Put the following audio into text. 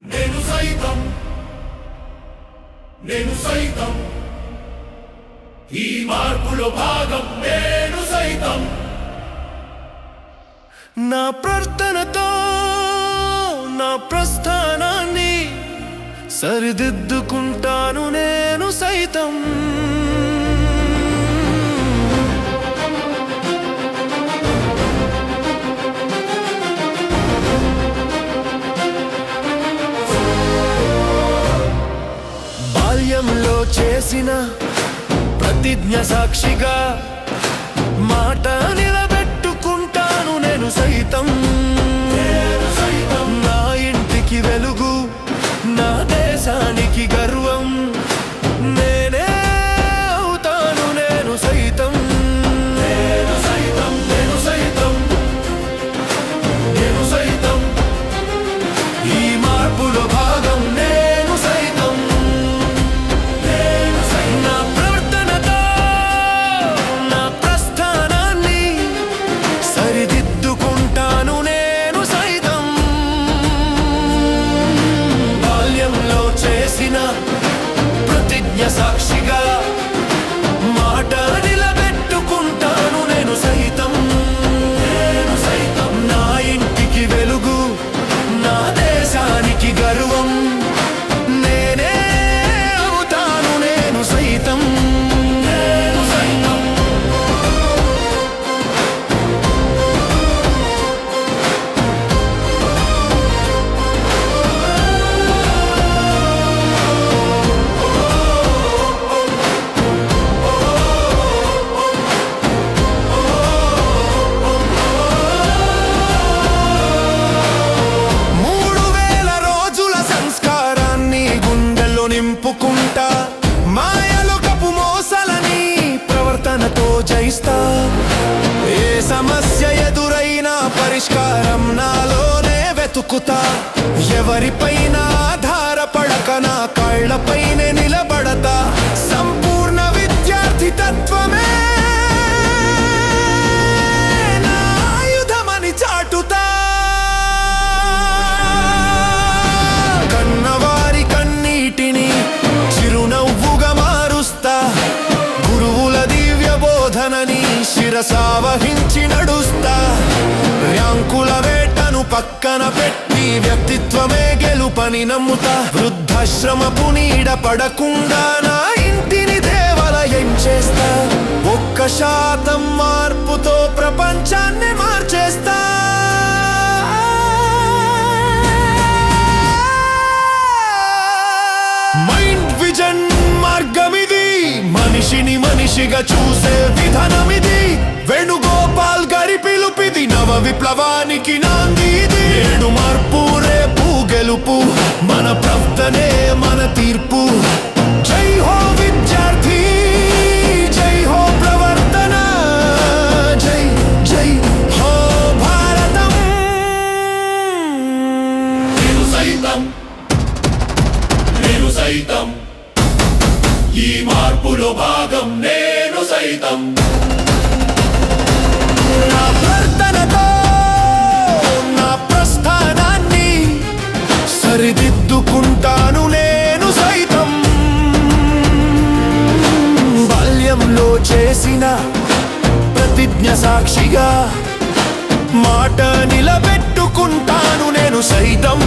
నేను సైతం ఈ మార్పులో భాగం నేను సైతం నా ప్రార్థనతో నా ప్రస్థానాన్ని సరిదిద్దుకుంటాను నేను సైతం. బాల్యంలో చేసిన ప్రతిజ్ఞ సాక్షిగా మాట నిలబెట్టుకుంటాను నేను సైతం. నా ఇంటికి వెలుగు, నా దేశానికి గర్వం నేనే అవుతాను నేను సైతం. ఈ మార్పులో భాగం నేను సైతం. నా ప్రవర్తనతో నా ప్రస్థానాన్ని సరిదిద్దుకుంటాను నేను సైతం. బాల్యంలో చేసిన ప్రతిజ్ఞ సాక్షిగా మాట నిలబెట్టుకుంటాను నేను సైతం. నా ఇంటికి వెలుగు, నా దేశానికి గర్వం నేనే అవుతాను నేను సైతం. నింపుకుంటా మాయలు కపు మోసలని ప్రవర్తనతో జయిస్తా. ఏ సమస్య ఎదురైనా పరిష్కారం నాలోనే వెతుకుతా. ఎవరిపైనా ఆధారపడక నా కాళ్ళపైనే నిలబడతా. సంపూర్ణ విద్యార్థి తత్వమే నా ఆయుధమని చాటుతా. చిరునవ్వుగా మారుస్తా. గురువుల దివ్య బోధనని శిరసావహించి నడుస్తా. ర్యాంకుల వేటను పక్కన పెట్టి వ్యక్తిత్వమే గెలుపని నమ్ముతా. వృద్ధాశ్రమపు నీడ పడకుండా నా ఇంటిని దేవాలయం చేస్తా. 1% మార్పుతో ప్రపంచాన్ని మార్చేస్తా. మార్గమిది, మనిషిని మనిషిగా చూసే విధానమిది. వేణుగోపాల్ గారి పిలుపిది, నవ విప్లవానికి నాంది ఇది. నేడు మార్పు రేపు గెలుపు, మన ప్రవర్తనే మన తీర్పు. జై హో విద్యార్థి, జై హో ప్రవర్తన, జై జై హో భారతం. నేను సైతం ఈ మార్పులో భాగం నేను సైతం. నా ప్రార్థనతో నా ప్రస్థానాన్ని సరిదిద్దుకుంటాను నేను సైతం. బాల్యంలో చేసిన ప్రతిజ్ఞ సాక్షిగా మాట నిలబెట్టుకుంటాను నేను సైతం.